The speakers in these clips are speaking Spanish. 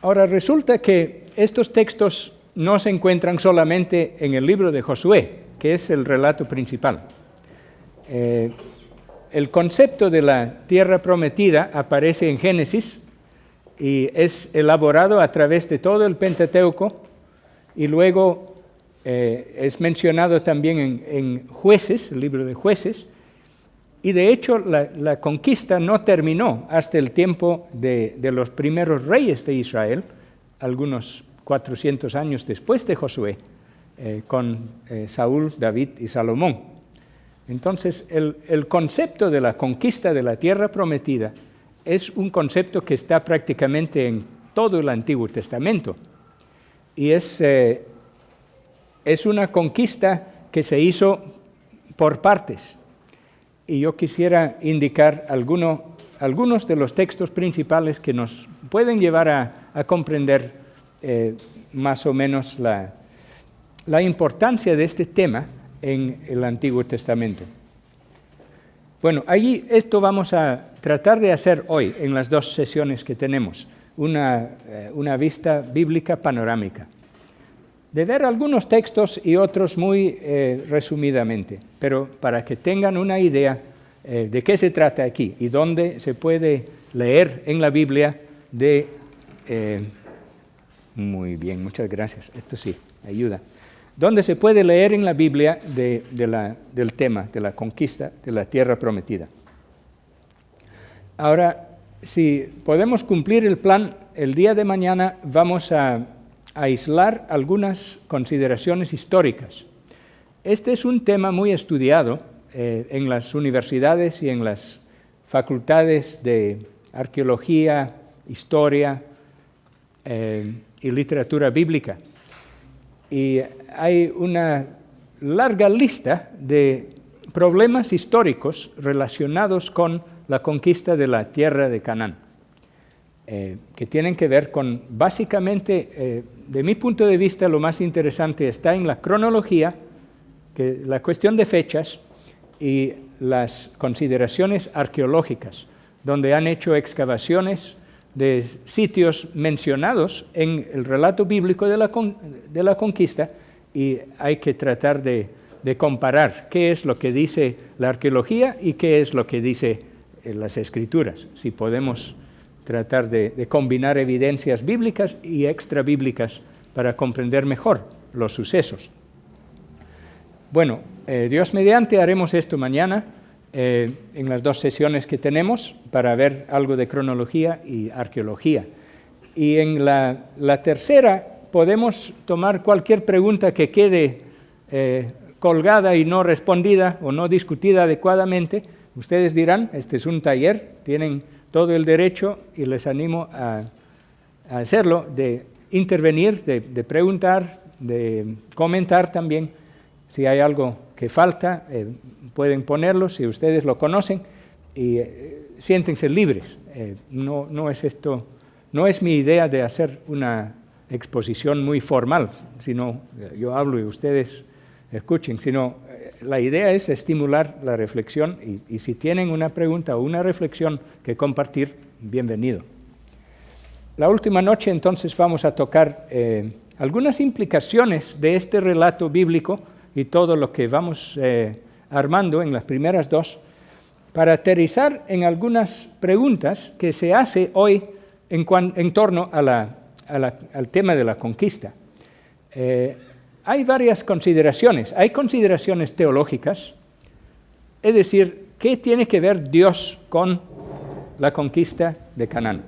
Ahora, resulta que estos textos no se encuentran solamente en el libro de Josué, que es el relato principal. El concepto de la tierra prometida aparece en Génesis y es elaborado a través de todo el Pentateuco y luego es mencionado también en Jueces, el libro de Jueces, y de hecho la conquista no terminó hasta el tiempo de los primeros reyes de Israel, algunos 400 años después de Josué, con Saúl, David y Salomón. Entonces, el concepto de la conquista de la tierra prometida es un concepto que está prácticamente en todo el Antiguo Testamento. Y es una conquista que se hizo por partes. Y yo quisiera indicar algunos de los textos principales que nos pueden llevar a comprender más o menos la importancia de este tema en el Antiguo Testamento. Bueno, allí esto vamos a tratar de hacer hoy en las dos sesiones que tenemos, una vista bíblica panorámica, de ver algunos textos y otros muy resumidamente, pero para que tengan una idea de qué se trata aquí y dónde se puede leer en la Biblia muy bien, muchas gracias, esto sí, ayuda. Donde se puede leer en la Biblia del tema de la conquista de la tierra prometida. Ahora, si podemos cumplir el plan, el día de mañana vamos a aislar algunas consideraciones históricas. Este es un tema muy estudiado en las universidades y en las facultades de arqueología, historia y literatura bíblica. Y hay una larga lista de problemas históricos relacionados con la conquista de la tierra de Canaán, que tienen que ver con, básicamente, de mi punto de vista, lo más interesante está en la cronología, la cuestión de fechas y las consideraciones arqueológicas, donde han hecho excavaciones de sitios mencionados en el relato bíblico de la conquista, y hay que tratar de comparar qué es lo que dice la arqueología y qué es lo que dice las Escrituras, si podemos tratar de combinar evidencias bíblicas y extrabíblicas para comprender mejor los sucesos. Bueno, Dios mediante haremos esto mañana, en las dos sesiones que tenemos para ver algo de cronología y arqueología. Y en la tercera podemos tomar cualquier pregunta que quede colgada y no respondida o no discutida adecuadamente. Ustedes dirán, este es un taller, tienen todo el derecho y les animo a hacerlo, de intervenir, de preguntar, de comentar también. Si hay algo que falta, pueden ponerlo, si ustedes lo conocen, y siéntense libres. No es mi idea de hacer una exposición muy formal, sino yo hablo y ustedes escuchen, sino la idea es estimular la reflexión y si tienen una pregunta o una reflexión que compartir, bienvenido. La última noche entonces vamos a tocar algunas implicaciones de este relato bíblico y todo lo que vamos armando en las primeras dos, para aterrizar en algunas preguntas que se hace hoy en torno al tema de la conquista. Hay varias consideraciones. Hay consideraciones teológicas, es decir, ¿qué tiene que ver Dios con la conquista de Canaán?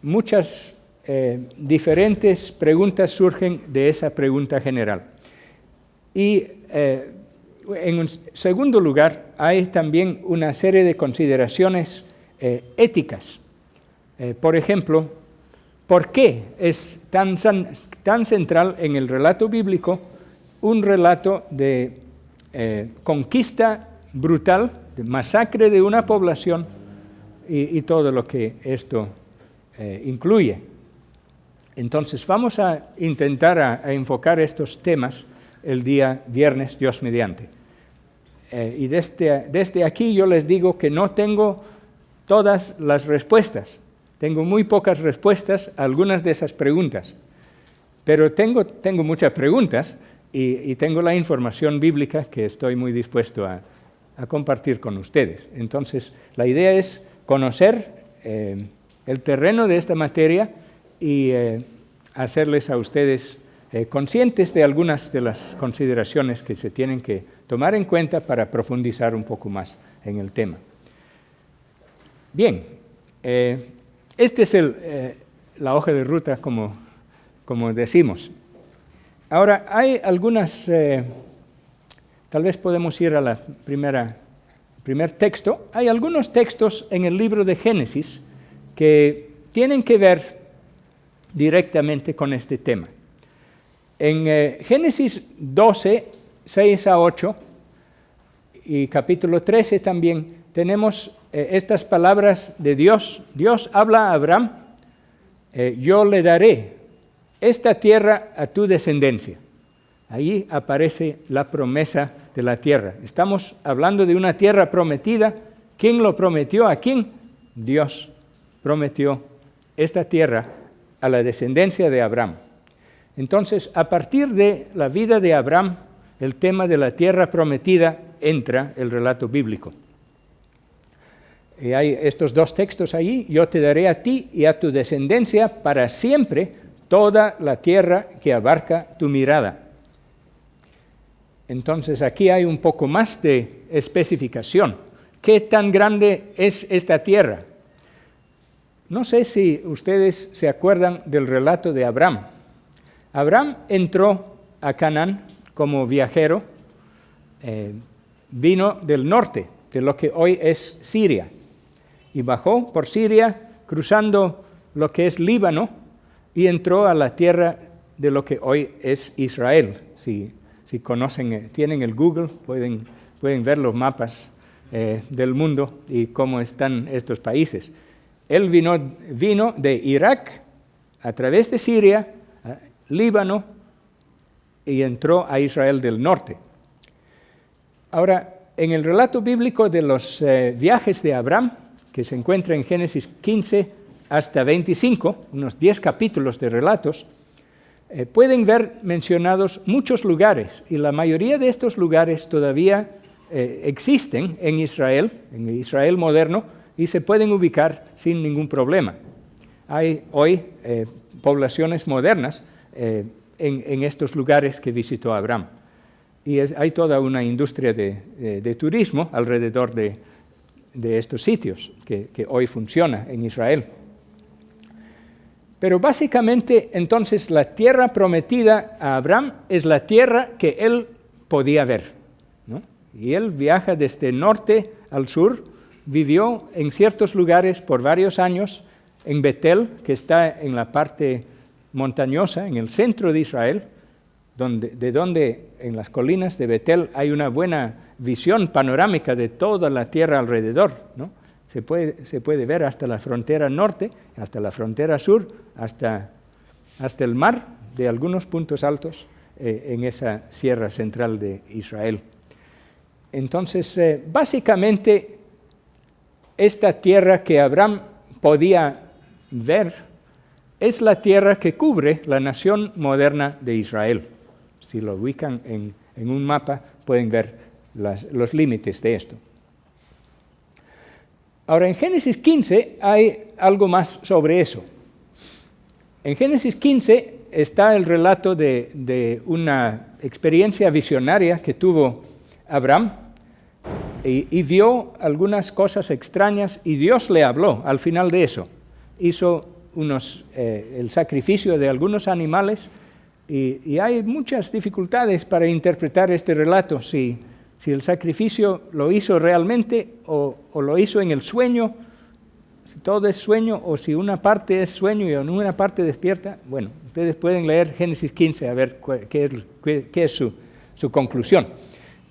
Muchas diferentes preguntas surgen de esa pregunta general. Y en un segundo lugar, hay también una serie de consideraciones éticas. Por ejemplo, ¿por qué es tan central en el relato bíblico un relato de conquista brutal, de masacre de una población y todo lo que esto incluye? Entonces vamos a intentar a enfocar estos temas el día viernes, Dios mediante. Y desde aquí yo les digo que no tengo todas las respuestas, Tengo muy pocas respuestas a algunas de esas preguntas, pero tengo muchas preguntas y tengo la información bíblica que estoy muy dispuesto a compartir con ustedes. Entonces, la idea es conocer el terreno de esta materia y hacerles a ustedes conscientes de algunas de las consideraciones que se tienen que tomar en cuenta para profundizar un poco más en el tema. Bien, este es la hoja de ruta, como decimos. Ahora, hay algunas, tal vez podemos ir a la primer texto. Hay algunos textos en el libro de Génesis que tienen que ver directamente con este tema. En Génesis 12, 6 a 8 y capítulo 13 también tenemos estas palabras de Dios. Dios habla a Abraham, yo le daré esta tierra a tu descendencia. Ahí aparece la promesa de la tierra. Estamos hablando de una tierra prometida. ¿Quién lo prometió? ¿A quién? Dios prometió esta tierra a la descendencia de Abraham. Entonces, a partir de la vida de Abraham, el tema de la tierra prometida entra el relato bíblico. Y hay estos dos textos ahí: yo te daré a ti y a tu descendencia para siempre toda la tierra que abarca tu mirada. Entonces, aquí hay un poco más de especificación. ¿Qué tan grande es esta tierra? No sé si ustedes se acuerdan del relato de Abraham. Abraham entró a Canaán como viajero, vino del norte, de lo que hoy es Siria, y bajó por Siria, cruzando lo que es Líbano, y entró a la tierra de lo que hoy es Israel. Si conocen, tienen el Google, pueden ver los mapas del mundo y cómo están estos países. Él vino de Irak, a través de Siria, Líbano, y entró a Israel del norte. Ahora, en el relato bíblico de los viajes de Abraham, que se encuentra en Génesis 15 hasta 25, unos 10 capítulos de relatos, pueden ver mencionados muchos lugares, y la mayoría de estos lugares todavía existen en Israel moderno, y se pueden ubicar sin ningún problema. Hay hoy poblaciones modernas en estos lugares que visitó Abraham. Y hay toda una industria de turismo alrededor de estos sitios que hoy funciona en Israel. Pero básicamente, entonces, la tierra prometida a Abraham es la tierra que él podía ver, ¿no? Y él viaja desde el norte al sur, vivió en ciertos lugares por varios años, en Betel, que está en la parte montañosa, en el centro de Israel, de donde en las colinas de Betel hay una buena visión panorámica de toda la tierra alrededor, ¿no? Se puede ver hasta la frontera norte, hasta la frontera sur, hasta el mar, de algunos puntos altos en esa sierra central de Israel. Entonces, básicamente, esta tierra que Abraham podía ver es la tierra que cubre la nación moderna de Israel. Si lo ubican en un mapa, pueden ver los límites de esto. Ahora, en Génesis 15 hay algo más sobre eso. En Génesis 15 está el relato de una experiencia visionaria que tuvo Abraham y vio algunas cosas extrañas, y Dios le habló al final de eso. Hizo el sacrificio de algunos animales, y hay muchas dificultades para interpretar este relato, si el sacrificio lo hizo realmente o lo hizo en el sueño, si todo es sueño o si una parte es sueño y una parte despierta. Bueno, ustedes pueden leer Génesis 15 a ver qué es su conclusión.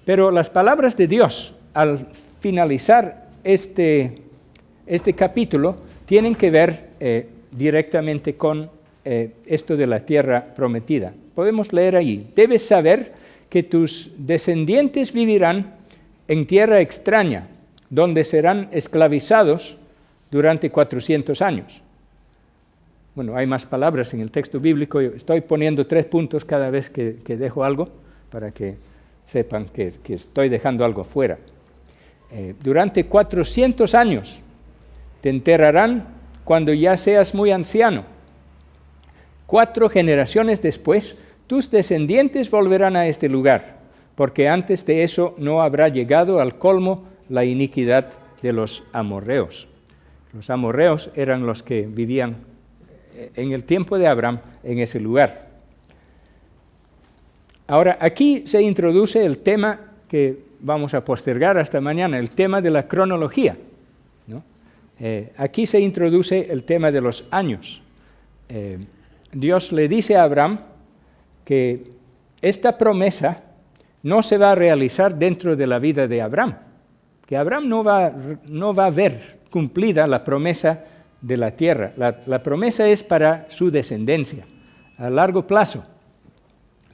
Pero las palabras de Dios al finalizar este capítulo tienen que ver directamente con esto de la tierra prometida. Podemos leer allí: debes saber que tus descendientes vivirán en tierra extraña, donde serán esclavizados durante 400 años. Bueno, hay más palabras en el texto bíblico. Yo estoy poniendo 3 puntos cada vez que dejo algo, para que sepan que estoy dejando algo fuera. Durante 400 años te enterrarán cuando ya seas muy anciano. 4 generaciones después, tus descendientes volverán a este lugar, porque antes de eso no habrá llegado al colmo la iniquidad de los amorreos. Los amorreos eran los que vivían en el tiempo de Abraham en ese lugar. Ahora, aquí se introduce el tema que vamos a postergar hasta mañana, el tema de la cronología, ¿no? Aquí se introduce el tema de los años. Dios le dice a Abraham que esta promesa no se va a realizar dentro de la vida de Abraham, que Abraham no va a ver cumplida la promesa de la tierra. La promesa es para su descendencia, a largo plazo,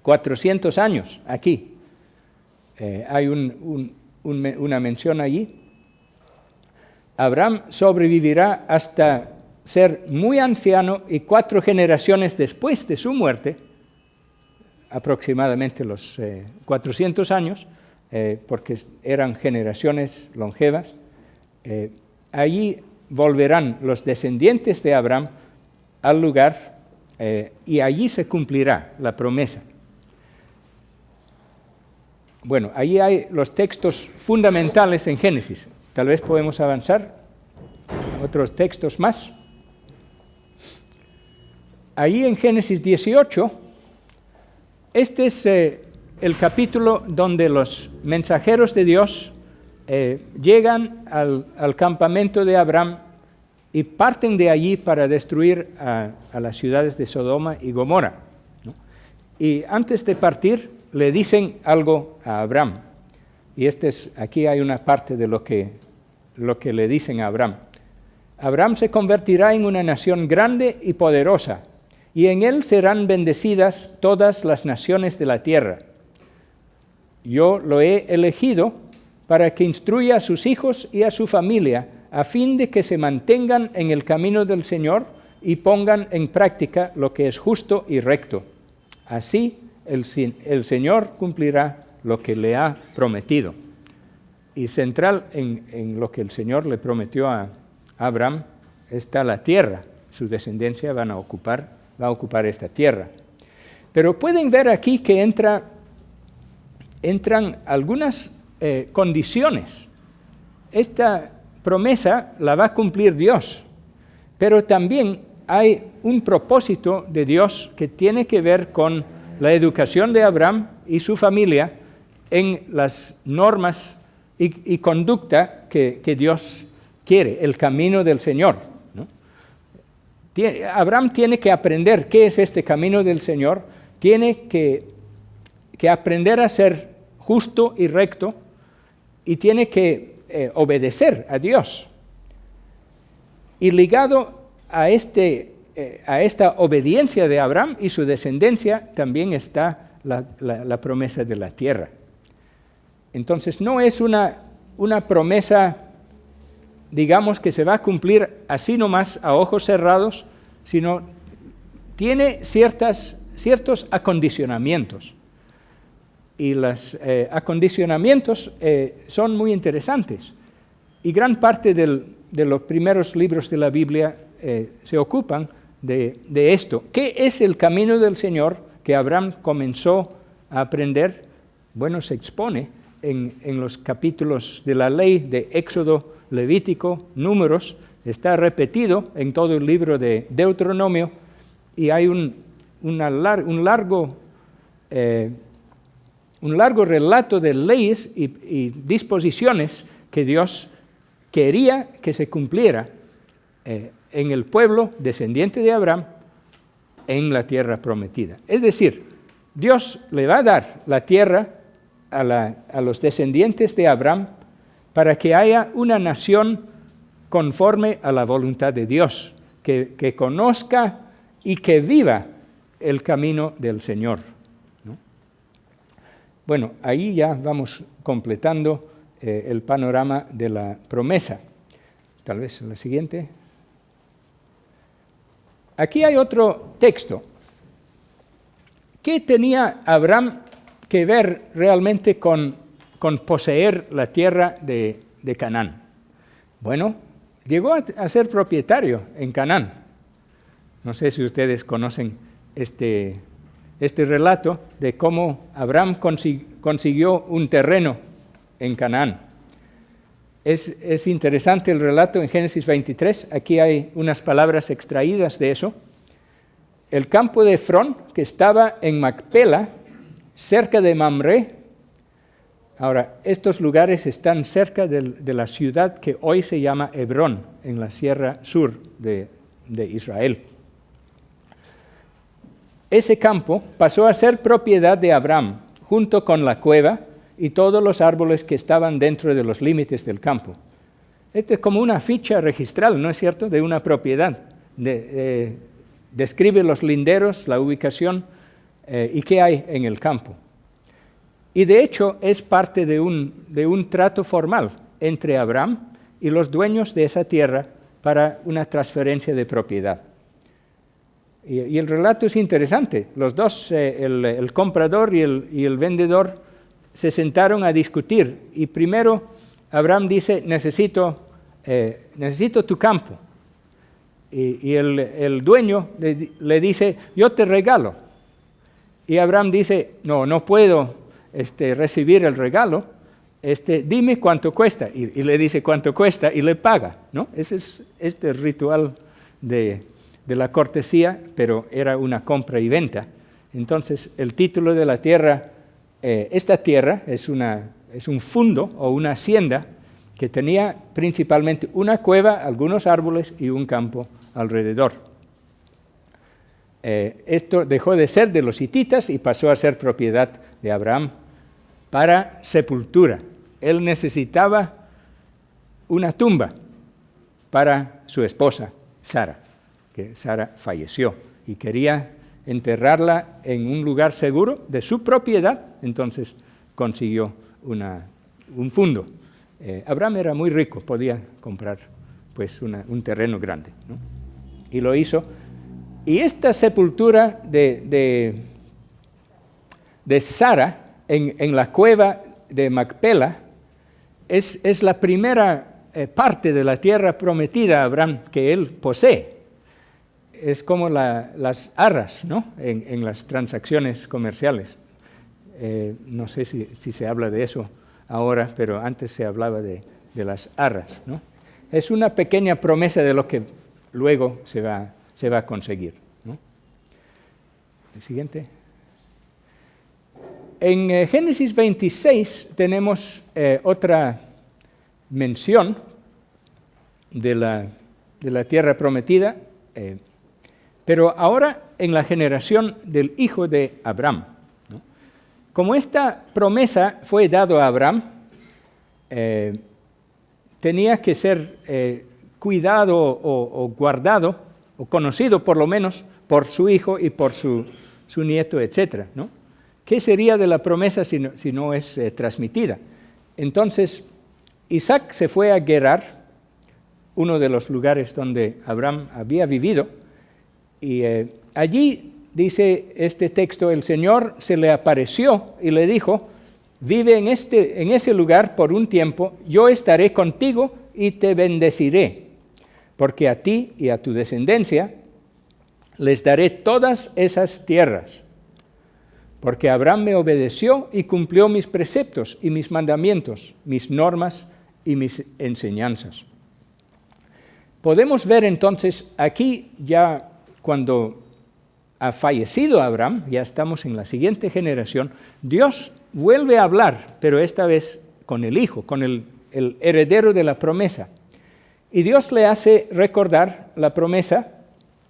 400 años aquí. Hay una mención allí. Abraham sobrevivirá hasta ser muy anciano y 4 generaciones después de su muerte, aproximadamente los 400 años, porque eran generaciones longevas, allí volverán los descendientes de Abraham al lugar y allí se cumplirá la promesa. Bueno, allí hay los textos fundamentales en Génesis. Tal vez podemos avanzar a otros textos más. Allí en Génesis 18, este es el capítulo donde los mensajeros de Dios llegan al campamento de Abraham y parten de allí para destruir a las ciudades de Sodoma y Gomorra, ¿no? Y antes de partir le dicen algo a Abraham. Y aquí hay una parte de lo que le dicen a Abraham. Abraham se convertirá en una nación grande y poderosa, y en él serán bendecidas todas las naciones de la tierra. Yo lo he elegido para que instruya a sus hijos y a su familia, a fin de que se mantengan en el camino del Señor y pongan en práctica lo que es justo y recto. Así el Señor cumplirá lo que le ha prometido. Y central en lo que el Señor le prometió a Abraham está la tierra. Su descendencia va a ocupar esta tierra. Pero pueden ver aquí que entran algunas condiciones. Esta promesa la va a cumplir Dios, pero también hay un propósito de Dios que tiene que ver con la educación de Abraham y su familia en las normas y conducta que Dios quiere, el camino del Señor, ¿no? Abraham tiene que aprender qué es este camino del Señor, tiene que aprender a ser justo y recto, y tiene que obedecer a Dios. Y ligado a esta obediencia de Abraham y su descendencia también está la promesa de la tierra. Entonces no es una promesa, digamos, que se va a cumplir así nomás a ojos cerrados, sino tiene ciertos acondicionamientos. Y los acondicionamientos son muy interesantes. Y gran parte de los primeros libros de la Biblia se ocupan de esto. ¿Qué es el camino del Señor que Abraham comenzó a aprender? Bueno, se expone en los capítulos de la ley de Éxodo, Levítico, Números. Está repetido en todo el libro de Deuteronomio, y hay un largo relato de leyes y disposiciones que Dios quería que se cumpliera en el pueblo descendiente de Abraham en la tierra prometida. Es decir, Dios le va a dar la tierra a los descendientes de Abraham para que haya una nación conforme a la voluntad de Dios, que conozca y que viva el camino del Señor, ¿no? Bueno, ahí ya vamos completando el panorama de la promesa. Tal vez la siguiente. Aquí hay otro texto. ¿Qué tenía Abraham que ver realmente con poseer la tierra de Canaán? Bueno, llegó a ser propietario en Canaán. No sé si ustedes conocen este relato de cómo Abraham consiguió un terreno en Canaán. Es interesante el relato en Génesis 23, aquí hay unas palabras extraídas de eso. El campo de Efrón, que estaba en Macpela, cerca de Mamre. Ahora, estos lugares están cerca de la ciudad que hoy se llama Hebrón, en la sierra sur de Israel. Ese campo pasó a ser propiedad de Abraham, junto con la cueva y todos los árboles que estaban dentro de los límites del campo. Este es como una ficha registral, ¿no es cierto?, de una propiedad. Describe los linderos, la ubicación y qué hay en el campo. Y de hecho es parte de un trato formal entre Abraham y los dueños de esa tierra para una transferencia de propiedad. Y el relato es interesante. Los dos, el comprador y el vendedor, se sentaron a discutir. Y primero Abraham dice, necesito tu campo. Y el dueño le dice, yo te regalo. Y Abraham dice, no puedo recibir el regalo, dime cuánto cuesta. Y le dice cuánto cuesta y le paga, ¿no? Ese es este ritual de la cortesía, pero era una compra y venta. Entonces, el título de la tierra, esta tierra es un fundo o una hacienda que tenía principalmente una cueva, algunos árboles y un campo alrededor. Esto dejó de ser de los hititas y pasó a ser propiedad de Abraham para sepultura. Él necesitaba una tumba para su esposa, Sara, que Sara falleció y quería enterrarla en un lugar seguro de su propiedad, entonces consiguió un fundo. Abraham era muy rico, podía comprar pues un terreno grande, ¿no? Y lo hizo. Y esta sepultura de Sara en la cueva de Macpela es la primera parte de la tierra prometida a Abraham que él posee. Es como las arras, ¿no?, en las transacciones comerciales. No sé si se habla de eso ahora, pero antes se hablaba de las arras, ¿no? Es una pequeña promesa de lo que luego se va a conseguir, ¿no? El siguiente. En Génesis 26 tenemos otra mención de la tierra prometida, pero ahora en la generación del hijo de Abraham, ¿no? Como esta promesa fue dada a Abraham, tenía que ser cuidado o guardado, o conocido por lo menos, por su hijo y por su nieto, etc., ¿no? ¿Qué sería de la promesa si no es transmitida? Entonces, Isaac se fue a Gerar, uno de los lugares donde Abraham había vivido, y allí, dice este texto, el Señor se le apareció y le dijo, vive en ese lugar por un tiempo, yo estaré contigo y te bendeciré, porque a ti y a tu descendencia les daré todas esas tierras, porque Abraham me obedeció y cumplió mis preceptos y mis mandamientos, mis normas y mis enseñanzas. Podemos ver entonces aquí ya cuando ha fallecido Abraham, ya estamos en la siguiente generación, Dios vuelve a hablar, pero esta vez con el hijo, con el heredero de la promesa. Y Dios le hace recordar la promesa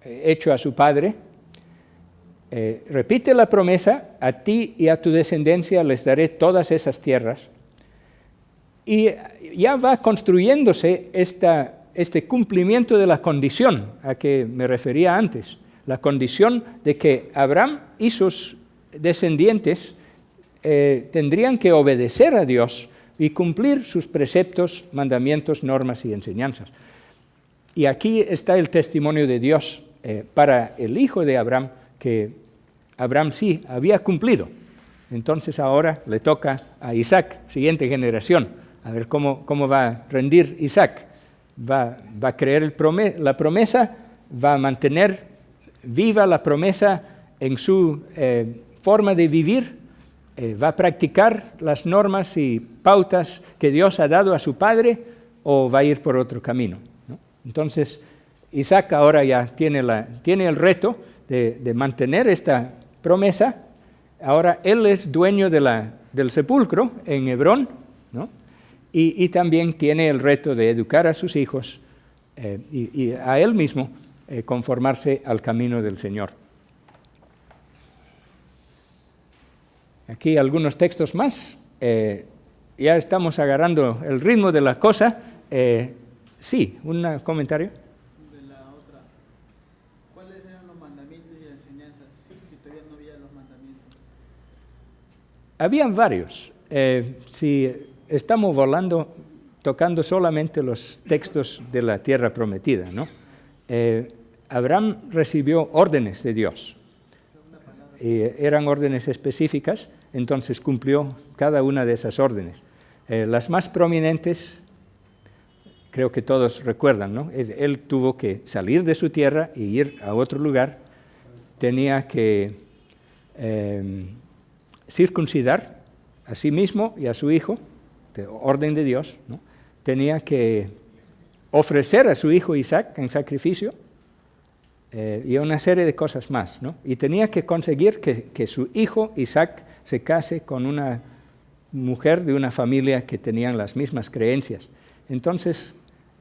hecha a su padre. Repite la promesa, a ti y a tu descendencia les daré todas esas tierras. Y ya va construyéndose este cumplimiento de la condición a que me refería antes, la condición de que Abraham y sus descendientes tendrían que obedecer a Dios y cumplir sus preceptos, mandamientos, normas y enseñanzas. Y aquí está el testimonio de Dios para el hijo de Abraham, que Abraham sí había cumplido. Entonces ahora le toca a Isaac, siguiente generación, a ver cómo va a rendir Isaac. Va a creer la promesa, va a mantener viva la promesa en su forma de vivir, va a practicar las normas y pautas que Dios ha dado a su padre, o va a ir por otro camino, ¿no? Entonces Isaac ahora ya tiene el reto de mantener esta promesa. Ahora él es dueño del sepulcro en Hebrón, ¿no? Y también tiene el reto de educar a sus hijos y a él mismo conformarse al camino del Señor. Aquí algunos textos más. Ya estamos agarrando el ritmo de la cosa. Sí, un comentario. De la otra. ¿Cuáles eran los mandamientos y las enseñanzas si todavía no había los mandamientos? Habían varios. Si estamos tocando solamente los textos de la tierra prometida, ¿no? Abraham recibió órdenes de Dios. Eran órdenes específicas, entonces cumplió cada una de esas órdenes. Las más prominentes, creo que todos recuerdan, ¿no? Él tuvo que salir de su tierra y ir a otro lugar. Tenía que circuncidar a sí mismo y a su hijo, de orden de Dios, ¿no? Tenía que ofrecer a su hijo Isaac en sacrificio, y una serie de cosas más, ¿no? Y tenía que conseguir que su hijo Isaac se case con una mujer de una familia que tenían las mismas creencias. Entonces,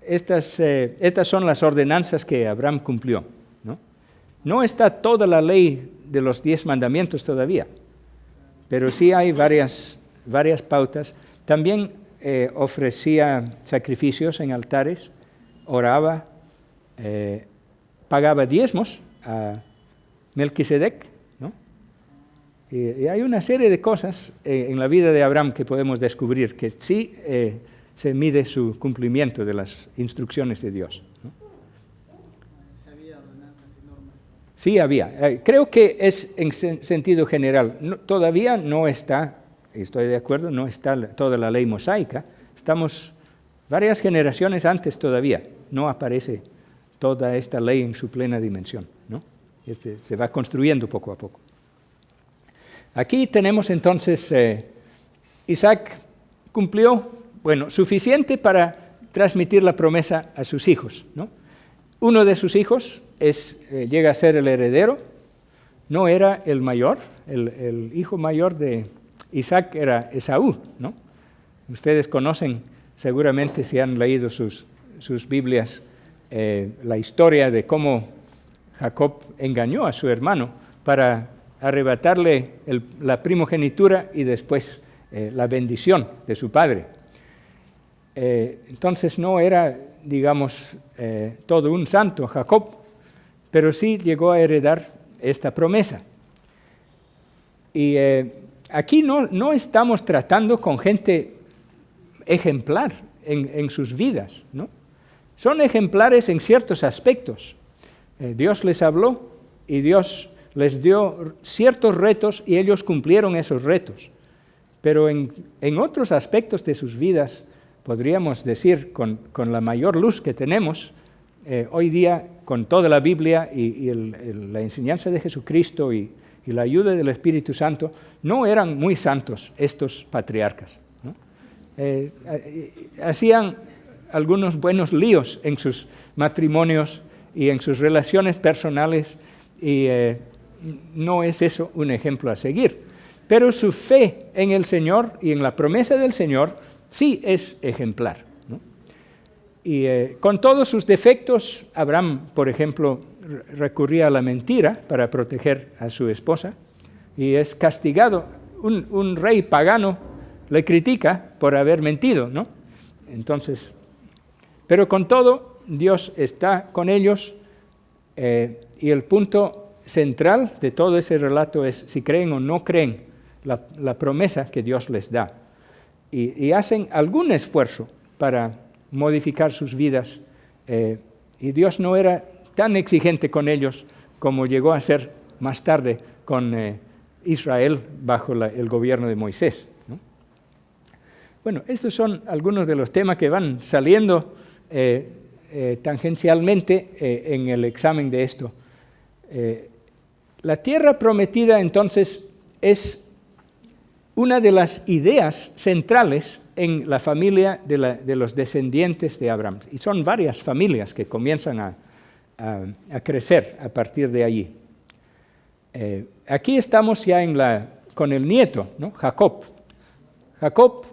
estas son las ordenanzas que Abraham cumplió, ¿no? No está toda la ley de los 10 mandamientos todavía, pero sí hay varias pautas. También ofrecía sacrificios en altares, oraba, pagaba diezmos a Melquisedec, ¿no? Y hay una serie de cosas en la vida de Abraham que podemos descubrir que sí se mide su cumplimiento de las instrucciones de Dios, ¿no? ¿Había ordenanzas y normas? Sí, había. Creo que es en sentido general. Todavía no está, estoy de acuerdo, no está toda la ley mosaica. Estamos varias generaciones antes todavía. No aparece toda esta ley en su plena dimensión, ¿no? Se va construyendo poco a poco. Aquí tenemos entonces, Isaac cumplió, suficiente para transmitir la promesa a sus hijos, ¿no? Uno de sus hijos llega a ser el heredero, no era el mayor, el hijo mayor de Isaac era Esaú, ¿no? Ustedes conocen seguramente, si han leído sus Biblias, la historia de cómo Jacob engañó a su hermano para arrebatarle la primogenitura y después la bendición de su padre. Entonces no era, digamos, todo un santo Jacob, pero sí llegó a heredar esta promesa. Y aquí no estamos tratando con gente ejemplar en sus vidas, ¿no? Son ejemplares en ciertos aspectos. Dios les habló y Dios les dio ciertos retos y ellos cumplieron esos retos. Pero en otros aspectos de sus vidas, podríamos decir con la mayor luz que tenemos, hoy día con toda la Biblia y la enseñanza de Jesucristo y la ayuda del Espíritu Santo, no eran muy santos estos patriarcas, ¿no? Hacían algunos buenos líos en sus matrimonios y en sus relaciones personales, y no es eso un ejemplo a seguir. Pero su fe en el Señor y en la promesa del Señor sí es ejemplar, ¿no? Y con todos sus defectos, Abraham, por ejemplo, recurría a la mentira para proteger a su esposa y es castigado. Un rey pagano le critica por haber mentido, ¿no? Entonces, pero con todo, Dios está con ellos, y el punto central de todo ese relato es si creen o no creen la promesa que Dios les da. Y hacen algún esfuerzo para modificar sus vidas, y Dios no era tan exigente con ellos como llegó a ser más tarde con Israel bajo el gobierno de Moisés, ¿no? Bueno, estos son algunos de los temas que van saliendo tangencialmente en el examen de esto. La tierra prometida, entonces, es una de las ideas centrales en la familia de los descendientes de Abraham. Y son varias familias que comienzan a crecer a partir de allí. Aquí estamos ya con el nieto, ¿no? Jacob. Jacob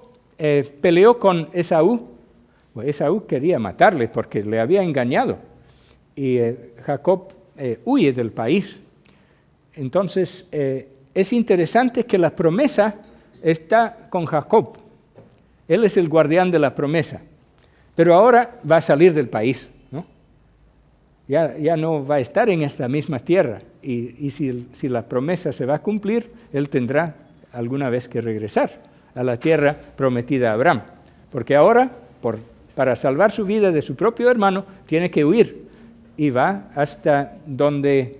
peleó con Esaú. Esaú quería matarle porque le había engañado. Y Jacob huye del país. Entonces, es interesante que la promesa está con Jacob. Él es el guardián de la promesa. Pero ahora va a salir del país, ¿no? Ya no va a estar en esta misma tierra. Y si la promesa se va a cumplir, él tendrá alguna vez que regresar a la tierra prometida a Abraham. Porque ahora, para salvar su vida de su propio hermano, tiene que huir. Y va hasta donde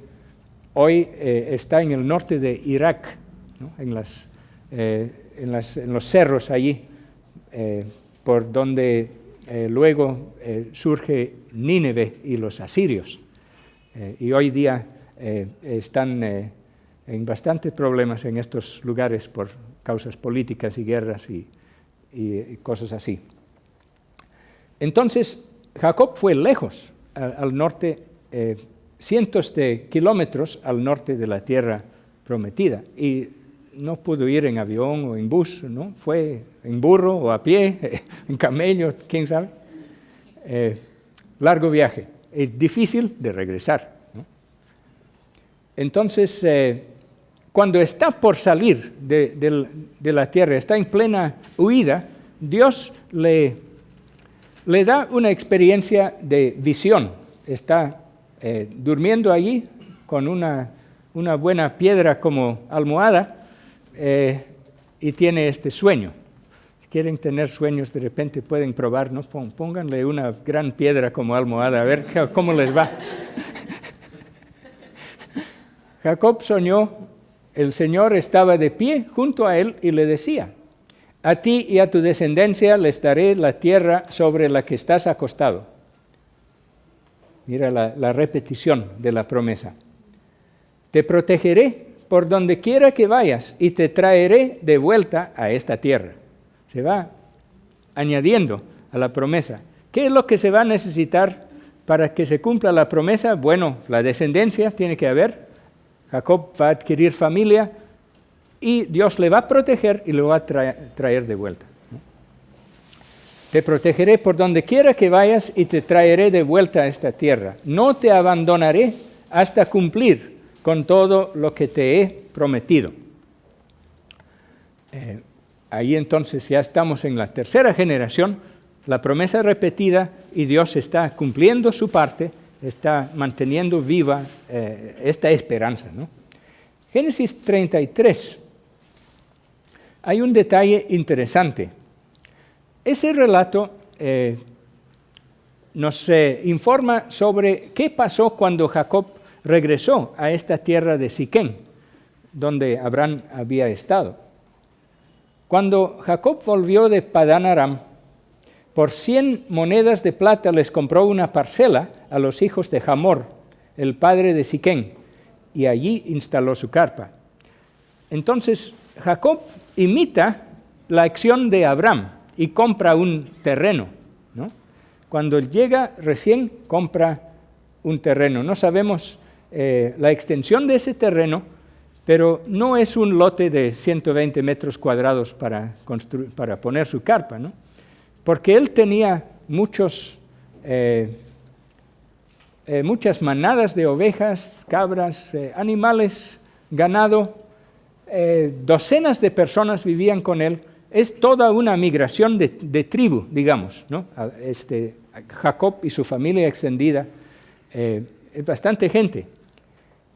hoy está en el norte de Irak, ¿no? En los cerros allí, por donde luego surge Nínive y los asirios. Y hoy día están en bastantes problemas en estos lugares por causas políticas y guerras y cosas así. Entonces, Jacob fue lejos, al norte, cientos de kilómetros al norte de la tierra prometida, y no pudo ir en avión o en bus, ¿no? Fue en burro o a pie, en camello, quién sabe. Largo viaje, es difícil de regresar, ¿no? Entonces, cuando está por salir de la tierra, está en plena huida, Dios le da una experiencia de visión. Está durmiendo allí con una buena piedra como almohada y tiene este sueño. Si quieren tener sueños, de repente pueden probar, ¿no? Pónganle una gran piedra como almohada, a ver cómo les va. Jacob soñó, el Señor estaba de pie junto a él y le decía: a ti y a tu descendencia les daré la tierra sobre la que estás acostado. Mira la repetición de la promesa. Te protegeré por donde quiera que vayas y te traeré de vuelta a esta tierra. Se va añadiendo a la promesa. ¿Qué es lo que se va a necesitar para que se cumpla la promesa? Bueno, la descendencia tiene que haber. Jacob va a adquirir familia y Dios le va a proteger y lo va a traer de vuelta, ¿no? Te protegeré por donde quiera que vayas y te traeré de vuelta a esta tierra. No te abandonaré hasta cumplir con todo lo que te he prometido. Ahí entonces ya estamos en la tercera generación, la promesa repetida, y Dios está cumpliendo su parte, está manteniendo viva esta esperanza, ¿no? Génesis 33. Hay un detalle interesante. Ese relato nos informa sobre qué pasó cuando Jacob regresó a esta tierra de Siquem, donde Abraham había estado. Cuando Jacob volvió de Padán Aram, por 100 monedas de plata les compró una parcela a los hijos de Hamor, el padre de Siquem, y allí instaló su carpa. Entonces Jacob imita la acción de Abraham y compra un terreno, ¿no? Cuando llega recién compra un terreno. No sabemos la extensión de ese terreno, pero no es un lote de 120 metros cuadrados para poner su carpa, ¿no? Porque él tenía muchas manadas de ovejas, cabras, animales, ganado. Docenas de personas vivían con él. Es toda una migración de tribu, digamos, ¿no? Jacob y su familia extendida, es bastante gente.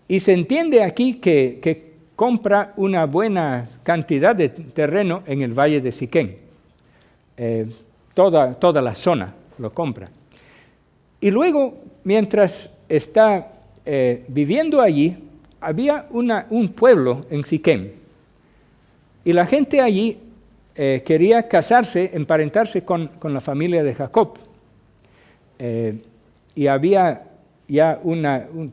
Y se entiende aquí que compra una buena cantidad de terreno en el valle de Siquem. Toda la zona lo compra. Y luego, mientras está viviendo allí, había un pueblo en Siquem, y la gente allí quería casarse, emparentarse con la familia de Jacob. Y había ya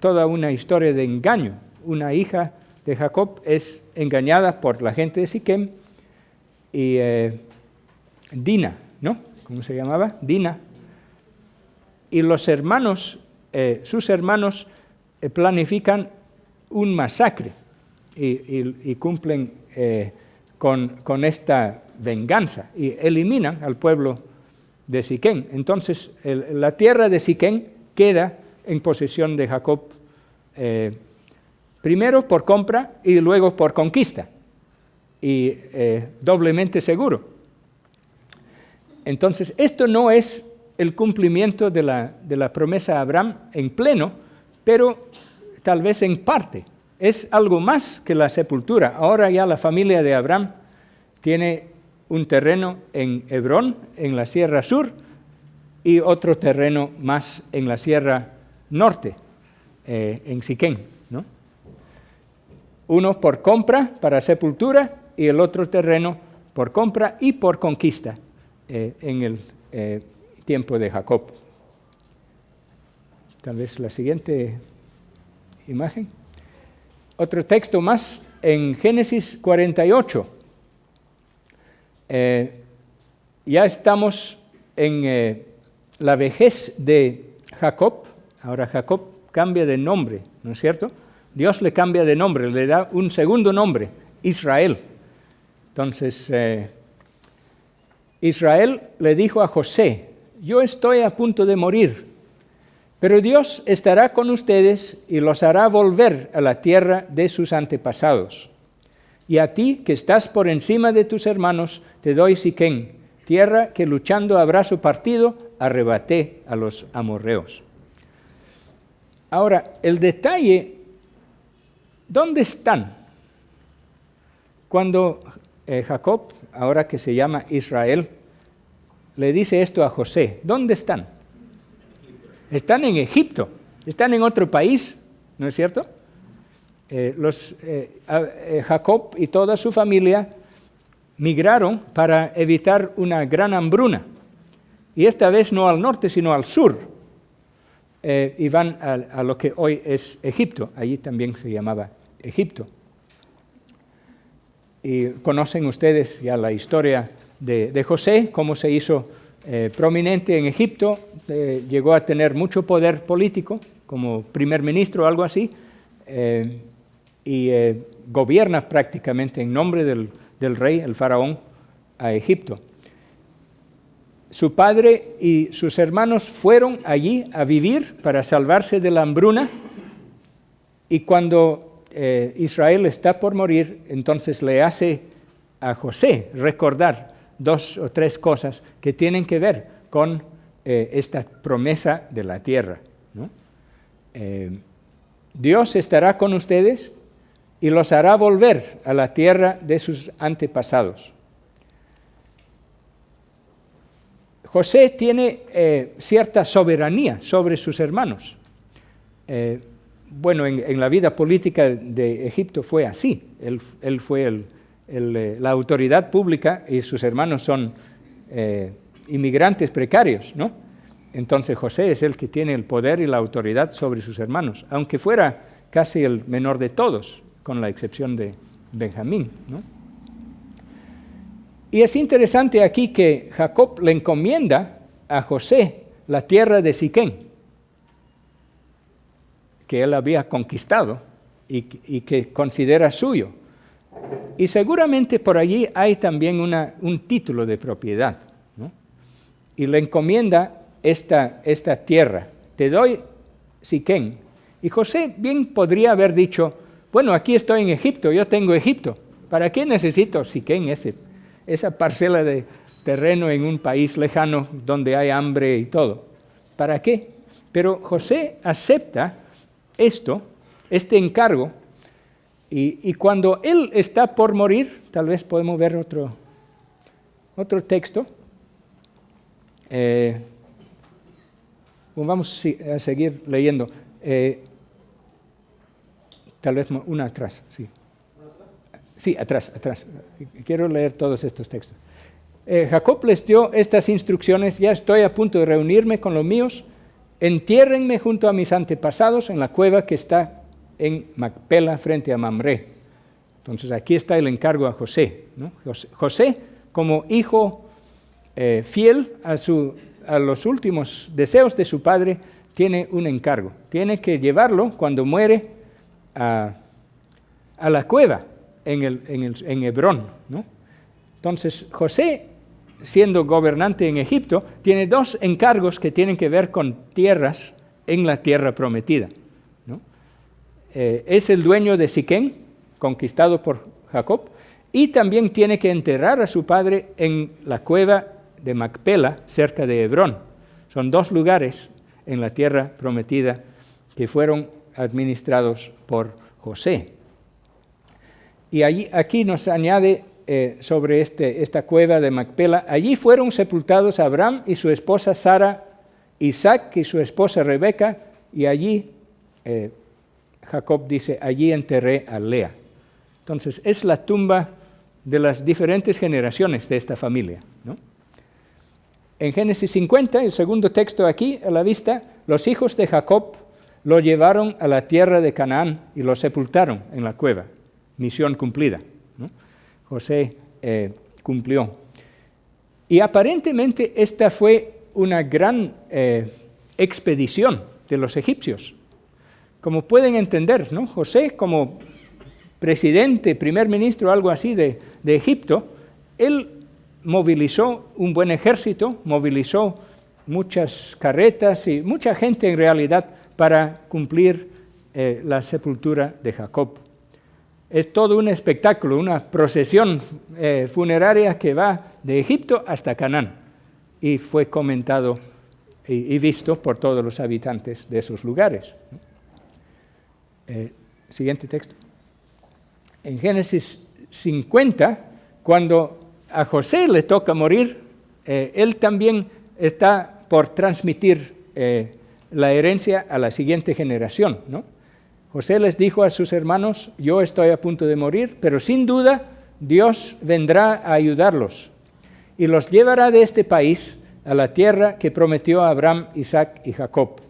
toda una historia de engaño. Una hija de Jacob es engañada por la gente de Siquem, y Dina, ¿no? ¿Cómo se llamaba? Dina. Y los hermanos, sus hermanos, planifican un masacre y cumplen con esta venganza y eliminan al pueblo de Siquem. Entonces, la tierra de Siquem queda en posesión de Jacob, primero por compra y luego por conquista, y doblemente seguro. Entonces, esto no es el cumplimiento de la promesa a Abraham en pleno, pero tal vez en parte. Es algo más que la sepultura. Ahora ya la familia de Abraham tiene un terreno en Hebrón, en la Sierra Sur, y otro terreno más en la Sierra Norte, en Siquem, ¿no? Uno por compra para sepultura y el otro terreno por compra y por conquista en el tiempo de Jacob. Tal vez la siguiente imagen. Otro texto más en Génesis 48. Ya estamos en la vejez de Jacob. Ahora Jacob cambia de nombre, ¿no es cierto? Dios le cambia de nombre, le da un segundo nombre, Israel. Entonces, Israel le dijo a José: yo estoy a punto de morir, pero Dios estará con ustedes y los hará volver a la tierra de sus antepasados. Y a ti, que estás por encima de tus hermanos, te doy Siquem, tierra que luchando a brazo partido arrebaté a los amorreos. Ahora, el detalle, ¿dónde están? Cuando Jacob, ahora que se llama Israel, le dice esto a José, ¿dónde están? Están en Egipto, están en otro país, ¿no es cierto? Jacob y toda su familia migraron para evitar una gran hambruna, y esta vez no al norte, sino al sur, y van a lo que hoy es Egipto. Allí también se llamaba Egipto. Y conocen ustedes ya la historia de José, cómo se hizo prominente en Egipto, llegó a tener mucho poder político, como primer ministro o algo así, y gobierna prácticamente en nombre del rey, el faraón, a Egipto. Su padre y sus hermanos fueron allí a vivir para salvarse de la hambruna, y cuando Israel está por morir, entonces le hace a José recordar 2 o 3 cosas que tienen que ver con esta promesa de la tierra, ¿no? Dios estará con ustedes y los hará volver a la tierra de sus antepasados. José tiene cierta soberanía sobre sus hermanos. Bueno, en la vida política de Egipto fue así. Él fue la autoridad pública y sus hermanos son inmigrantes precarios, ¿no? Entonces José es el que tiene el poder y la autoridad sobre sus hermanos, aunque fuera casi el menor de todos, con la excepción de Benjamín, ¿no? Y es interesante aquí que Jacob le encomienda a José la tierra de Siquem, que él había conquistado y que considera suyo. Y seguramente por allí hay también un título de propiedad, ¿no? Y le encomienda esta tierra. Te doy Siquem. Y José bien podría haber dicho, bueno, aquí estoy en Egipto, yo tengo Egipto. ¿Para qué necesito Siquem, esa parcela de terreno en un país lejano donde hay hambre y todo? ¿Para qué? Pero José acepta este encargo, y cuando él está por morir, tal vez podemos ver otro texto, vamos a seguir leyendo. Tal vez una atrás, sí. Sí, atrás. Quiero leer todos estos textos. Jacob les dio estas instrucciones: ya estoy a punto de reunirme con los míos, entiérrenme junto a mis antepasados en la cueva que está en Macpela frente a Mamre. Entonces aquí está el encargo a José, ¿no? José, como hijo fiel a los últimos deseos de su padre, tiene un encargo. Tiene que llevarlo cuando muere a la cueva en Hebrón, ¿no? Entonces José, siendo gobernante en Egipto, tiene dos encargos que tienen que ver con tierras en la tierra prometida, ¿no? Es el dueño de Siquén, conquistado por Jacob, y también tiene que enterrar a su padre en la cueva de Macpela, cerca de Hebrón. Son dos lugares en la tierra prometida que fueron administrados por José. Y aquí nos añade sobre esta cueva de Macpela: allí fueron sepultados Abraham y su esposa Sara, Isaac y su esposa Rebeca, y allí, Jacob dice, allí enterré a Lea. Entonces, es la tumba de las diferentes generaciones de esta familia, ¿no? En Génesis 50, el segundo texto aquí a la vista, los hijos de Jacob lo llevaron a la tierra de Canaán y lo sepultaron en la cueva. Misión cumplida, ¿no? José cumplió. Y aparentemente esta fue una gran expedición de los egipcios. Como pueden entender, ¿no? José, como presidente, primer ministro, algo así de Egipto, él movilizó un buen ejército, movilizó muchas carretas y mucha gente en realidad para cumplir la sepultura de Jacob. Es todo un espectáculo, una procesión funeraria que va de Egipto hasta Canaán, y fue comentado y visto por todos los habitantes de esos lugares. Siguiente texto. En Génesis 50, cuando a José le toca morir, él también está por transmitir la herencia a la siguiente generación, ¿no? José les dijo a sus hermanos: yo estoy a punto de morir, pero sin duda Dios vendrá a ayudarlos y los llevará de este país a la tierra que prometió a Abraham, Isaac y Jacob.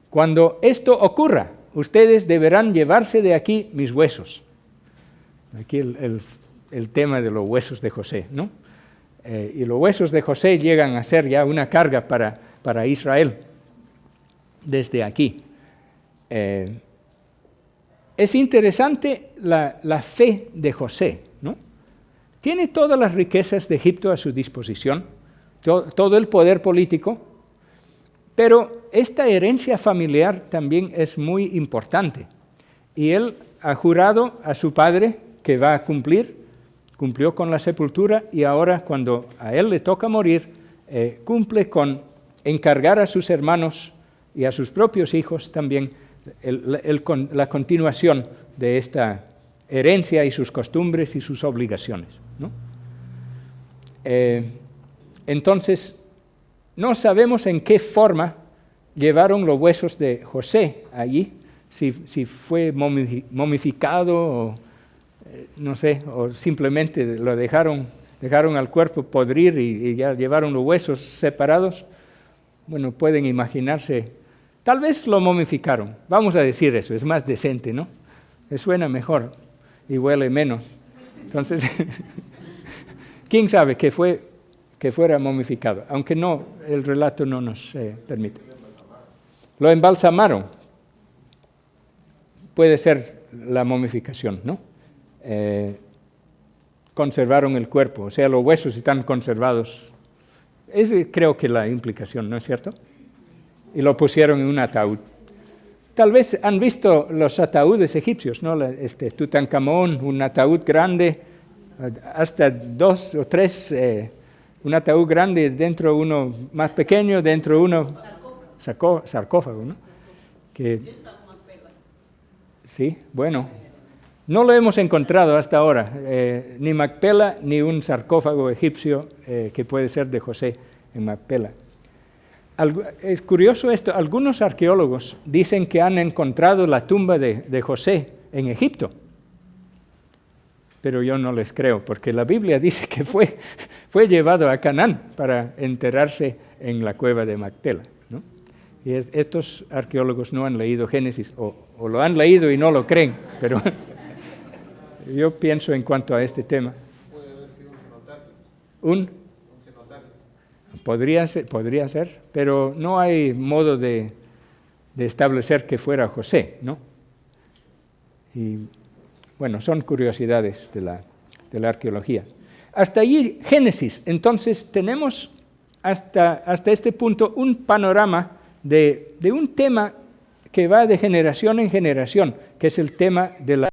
Cuando esto ocurra, ustedes deberán llevarse de aquí mis huesos. Aquí el tema de los huesos de José, ¿no? Y los huesos de José llegan a ser ya una carga para Israel desde aquí. Es interesante la fe de José, ¿no? Tiene todas las riquezas de Egipto a su disposición, todo el poder político, pero esta herencia familiar también es muy importante. Y él ha jurado a su padre que va a cumplió con la sepultura, y ahora cuando a él le toca morir, cumple con encargar a sus hermanos y a sus propios hijos también la continuación de esta herencia y sus costumbres y sus obligaciones, ¿no? Entonces, no sabemos en qué forma llevaron los huesos de José allí, si fue momificado o no sé, o simplemente lo dejaron al cuerpo podrir y ya llevaron los huesos separados. Bueno, pueden imaginarse. Tal vez lo momificaron, vamos a decir eso, es más decente, ¿no? Suena mejor y huele menos. Entonces, ¿quién sabe que fuera momificado? Aunque no, el relato no nos permite. Lo embalsamaron. Puede ser la momificación, ¿no? Conservaron el cuerpo, o sea, los huesos están conservados. Es creo que la implicación, ¿no es cierto? Y lo pusieron en un ataúd. Tal vez han visto los ataúdes egipcios, ¿no? Tutankamón, un ataúd grande, hasta 2 o 3, un ataúd grande, dentro uno más pequeño, dentro uno sarcófago, ¿no? Sí, bueno, no lo hemos encontrado hasta ahora, ni Macpela ni un sarcófago egipcio que puede ser de José en Macpela. Es curioso esto, algunos arqueólogos dicen que han encontrado la tumba de José en Egipto, pero yo no les creo, porque la Biblia dice que fue llevado a Canaán para enterrarse en la cueva de Macpela, ¿no? Y estos arqueólogos no han leído Génesis, o lo han leído y no lo creen, pero yo pienso en cuanto a este tema. Puede haber sido un cenotafio. Un cenotafio. Podría ser, pero no hay modo de establecer que fuera José, ¿no? Y bueno, son curiosidades de la arqueología. Hasta allí Génesis. Entonces tenemos hasta este punto un panorama de un tema que va de generación en generación, que es el tema de la